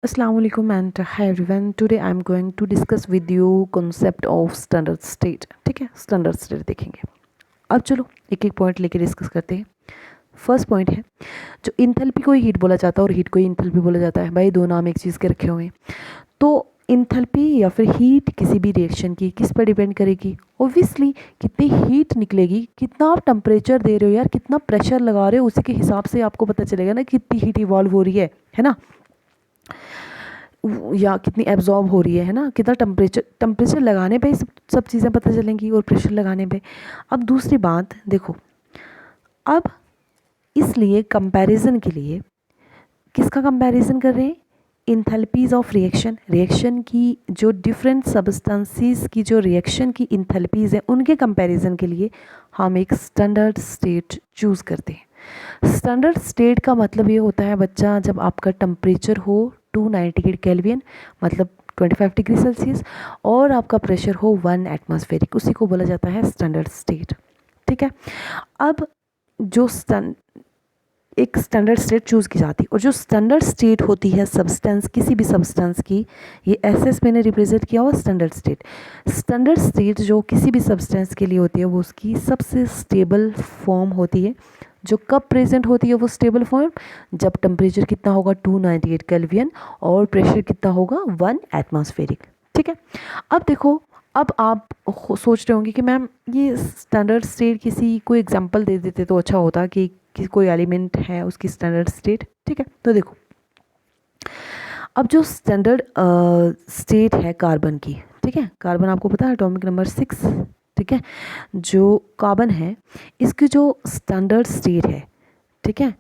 Assalamu alaikum and hi everyone. Today I'm going to discuss with you concept of standard state. ठीक है, standard state देखेंगे. अब चलो एक एक पॉइंट लेके डिस्कस करते हैं. फर्स्ट पॉइंट है जो इंथैल्पी को हीट बोला जाता है और हीट को इंथैल्पी बोला जाता है. भाई दो नाम एक चीज़ के रखे हुए हैं. तो इंथैल्पी या फिर हीट किसी भी रिएक्शन की किस पर डिपेंड करेगी. ऑब्वियसली कितनी हीट निकलेगी, कितना आप टेम्परेचर दे रहे हो यार, कितना प्रेशर लगा रहे हो, उसी के हिसाब से आपको पता चलेगा ना कितनी हीट इवॉल्व हो रही है ना, या कितनी एब्जॉर्ब हो रही है ना, कितना टेम्परेचर लगाने पे सब चीज़ें पता चलेंगी और प्रेशर लगाने पे. अब दूसरी बात देखो, अब इसलिए कंपैरिजन के लिए किसका कंपैरिजन कर रहे हैं, इंथैल्पीज ऑफ रिएक्शन की जो डिफरेंट सब्सटेंसेस की जो रिएक्शन की इंथैल्पीज है उनके कंपैरिजन के लिए हम एक स्टैंडर्ड स्टेट चूज़ करते हैं. स्टैंडर्ड स्टेट का मतलब ये होता है बच्चा, जब आपका टेम्परेचर हो 298 केल्विन मतलब 25 डिग्री सेल्सियस और आपका प्रेशर हो 1 एटमॉस्फेरिक, उसी को बोला जाता है स्टैंडर्ड स्टेट. ठीक है. अब जो एक स्टैंडर्ड स्टेट चूज़ की जाती है और जो स्टैंडर्ड स्टेट होती है सब्सटेंस, किसी भी सब्सटेंस की, ये एसएस मैंने रिप्रेजेंट किया हुआ स्टैंडर्ड स्टेट. स्टैंडर्ड स्टेट जो किसी भी सब्सटेंस के लिए होती है वो उसकी सबसे स्टेबल फॉर्म होती है. जो कब प्रेजेंट होती है वो स्टेबल फॉर्म, जब टेम्परेचर कितना होगा 298 केल्विन और प्रेशर कितना होगा 1 एटमॉस्फेरिक. ठीक है. अब देखो, अब आप सोच रहे होंगे कि मैम ये स्टैंडर्ड स्टेट किसी कोई एग्जांपल दे देते तो अच्छा होता कि कोई एलिमेंट है उसकी स्टैंडर्ड स्टेट. ठीक है. तो देखो, अब जो स्टैंडर्ड स्टेट है कार्बन की, ठीक है, कार्बन आपको पता है एटॉमिक नंबर 6. ठीक है. जो कार्बन है इसकी जो स्टैंडर्ड स्टेट है, ठीक है,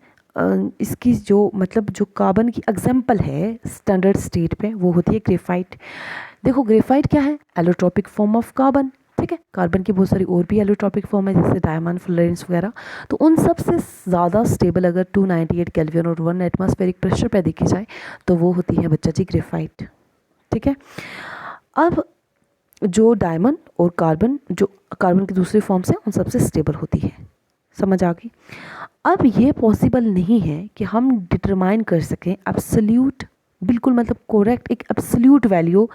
इसकी जो मतलब जो कार्बन की एग्जांपल है स्टैंडर्ड स्टेट पे वो होती है ग्रेफाइट. देखो ग्रेफाइट क्या है, एलोट्रॉपिक फॉर्म ऑफ कार्बन. ठीक है. कार्बन की बहुत सारी और भी एलोट्रॉपिक फॉर्म है जैसे डायमंड, फ्लोरेंस वगैरह. तो उन सब से ज़्यादा स्टेबल अगर 298 केल्विन और 1 एटमॉस्फेरिक प्रेशर पे देखी जाए तो वो होती है बच्चा जी ग्रेफाइट. ठीक है. अब जो डायमंड और कार्बन, जो कार्बन की दूसरी फॉर्म से उन सबसे स्टेबल होती है. समझ आ गई. अब ये पॉसिबल नहीं है कि हम डिटरमाइन कर सकें एब्सोल्यूट, बिल्कुल मतलब कोरेक्ट एक एब्सोल्यूट वैल्यू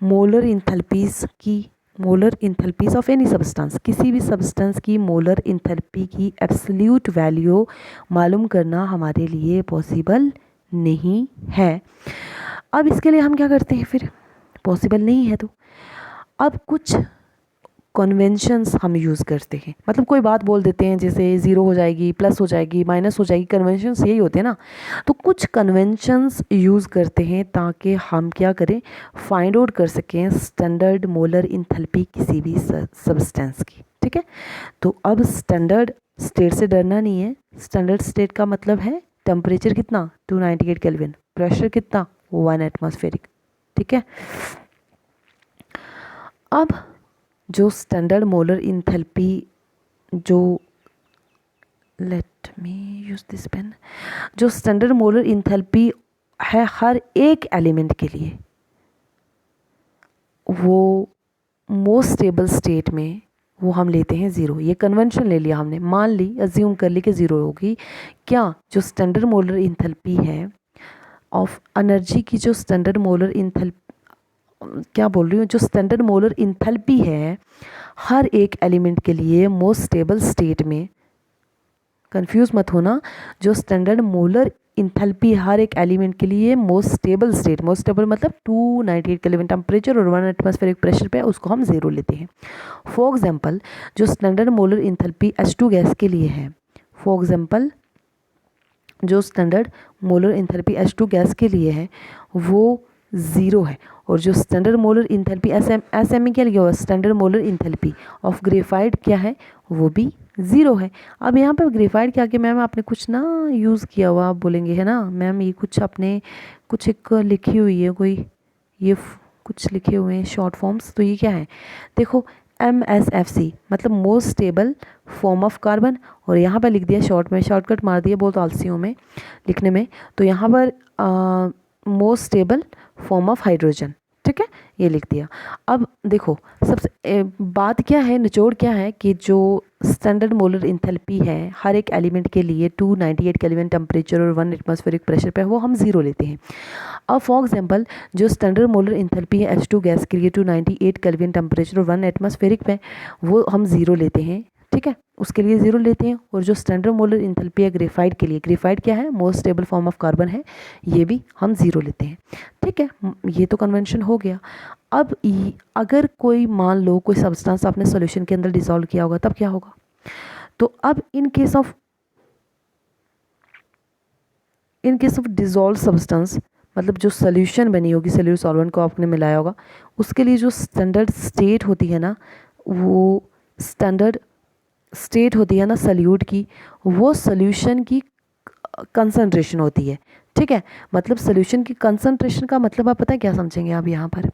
मोलर इंथैल्पीज की, molar enthalpies of any substance, किसी भी सब्सटेंस की मोलर इंथैल्पी की एब्सोल्यूट वैल्यू मालूम करना हमारे लिए पॉसिबल नहीं है. अब इसके लिए हम क्या करते हैं, फिर पॉसिबल नहीं है तो अब कुछ कन्वेंशंस हम यूज़ करते हैं. मतलब कोई बात बोल देते हैं जैसे ज़ीरो हो जाएगी, प्लस हो जाएगी, माइनस हो जाएगी, कन्वेंशंस यही होते हैं ना. तो कुछ कन्वेंशंस यूज़ करते हैं ताकि हम क्या करें, फाइंड आउट कर सकें स्टैंडर्ड मोलर इंथैल्पी किसी भी सब्सटेंस की. ठीक है. तो अब स्टैंडर्ड स्टेट से डरना नहीं है. स्टैंडर्ड स्टेट का मतलब है टेम्परेचर कितना 298 केल्विन, प्रेशर कितना 1 एटमॉस्फेरिक. ठीक है. अब जो स्टैंडर्ड मोलर इंथैल्पी, जो let me use this pen, जो स्टैंडर्ड मोलर इंथैल्पी है हर एक एलिमेंट के लिए, वो मोस्ट स्टेबल स्टेट में वो हम लेते हैं ज़ीरो. ये कन्वेंशन ले लिया हमने, मान ली, अज्यूम कर ली कि ज़ीरो होगी. क्या जो स्टैंडर्ड मोलर इंथैल्पी है ऑफ एनर्जी की, जो स्टैंडर्ड मोलर इंथैल्पी, क्या बोल रही हूँ, जो स्टैंडर्ड मोलर इंथैल्पी है हर एक एलिमेंट के लिए मोस्ट स्टेबल स्टेट में, कंफ्यूज मत होना, जो स्टैंडर्ड मोलर इंथैल्पी हर एक एलिमेंट के लिए most stable state, most stable मतलब 298 केल्विन टेम्परेचर और 1 एटमॉस्फेरिक प्रेशर पे, उसको हम ज़ीरो लेते हैं. फॉर एग्जांपल जो standard molar enthalpy H2 gas के लिए है, फॉर एग्जांपल जो standard molar enthalpy H2 gas के लिए है वो ज़ीरो है. और जो standard molar enthalpy S M के लिए हुआ standard molar enthalpy of graphite क्या है, वो भी ज़ीरो है. अब यहाँ पे ग्रेफाइट क्या कि मैम आपने कुछ ना यूज़ किया हुआ, आप बोलेंगे है ना मैम ये कुछ आपने कुछ एक लिखी हुई है, कोई ये कुछ लिखे हुए हैं शॉर्ट फॉर्म्स. तो ये क्या है, देखो MSFC मतलब most stable form of carbon, और यहाँ पर लिख दिया शॉर्ट में, शॉर्टकट मार दिया बहुत आलसियों में लिखने में. तो यहाँ पर most stable form of hydrogen. ठीक है. ये लिख दिया। अब देखो सबसे बात क्या है, निचोड़ क्या है कि जो स्टैंडर्ड मोलर इंथैल्पी है हर एक एलिमेंट के लिए 298 केल्विन टेम्परेचर और 1 एटमॉस्फेरिक प्रेशर पे वो हम ज़ीरो लेते हैं। अब फॉर एग्जांपल जो स्टैंडर्ड मोलर इंथैल्पी है H2 गैस के लिए 298 केल्विन टेम्परेचर और 1 एटमॉस्फेरिक पे वो हम ज़ीरो लेते हैं, ठीक है, उसके लिए ज़ीरो लेते हैं। और जो स्टैंडर्ड मोलर इंथैल्पी है ग्रेफाइट के लिए, ग्रेफाइट क्या है, most stable form of carbon है, ये भी हम ज़ीरो लेते हैं, ठीक है। ये तो कन्वेंशन हो गया। अब अगर कोई मान लो कोई सब्सटेंस आपने सॉल्यूशन के अंदर डिसॉल्व किया होगा तब क्या होगा। तो अब in case of dissolve substance मतलब जो सॉल्यूशन बनी होगी, सॉल्यूट सॉल्वेंट को आपने मिलाया होगा, उसके लिए जो स्टैंडर्ड स्टेट होती है ना, वो स्टैंडर्ड स्टेट होती है ना सॉल्यूट की, वो सॉल्यूशन की कंसंट्रेशन होती है, ठीक है। मतलब सॉल्यूशन की कंसंट्रेशन का मतलब आप पता है क्या समझेंगे आप यहाँ पर,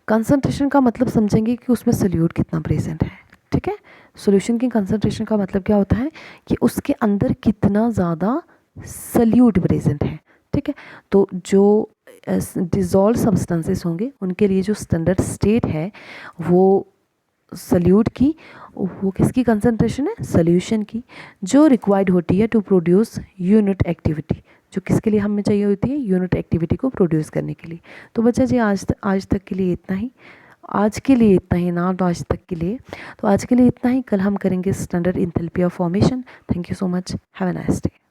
कंसंट्रेशन का मतलब समझेंगे कि उसमें सॉल्यूट कितना प्रेजेंट है, ठीक है। सॉल्यूशन की कंसंट्रेशन का मतलब क्या होता है कि उसके अंदर कितना ज़्यादा सॉल्यूट प्रेजेंट है, ठीक है। तो जो डिज़ोल्व सब्सटेंसेस होंगे उनके लिए जो स्टैंडर्ड स्टेट है वो सॉल्यूट की, वो किसकी कंसंट्रेशन है, सॉल्यूशन की, जो रिक्वायर्ड होती है टू प्रोड्यूस यूनिट एक्टिविटी, जो किसके लिए हमें चाहिए होती है, यूनिट एक्टिविटी को प्रोड्यूस करने के लिए। तो बच्चा जी आज तक के लिए इतना ही, आज के लिए इतना ही ना, तो आज तक के लिए, तो आज के लिए इतना ही। कल हम करेंगे standard enthalpy of formation. Thank you so much, have a nice day.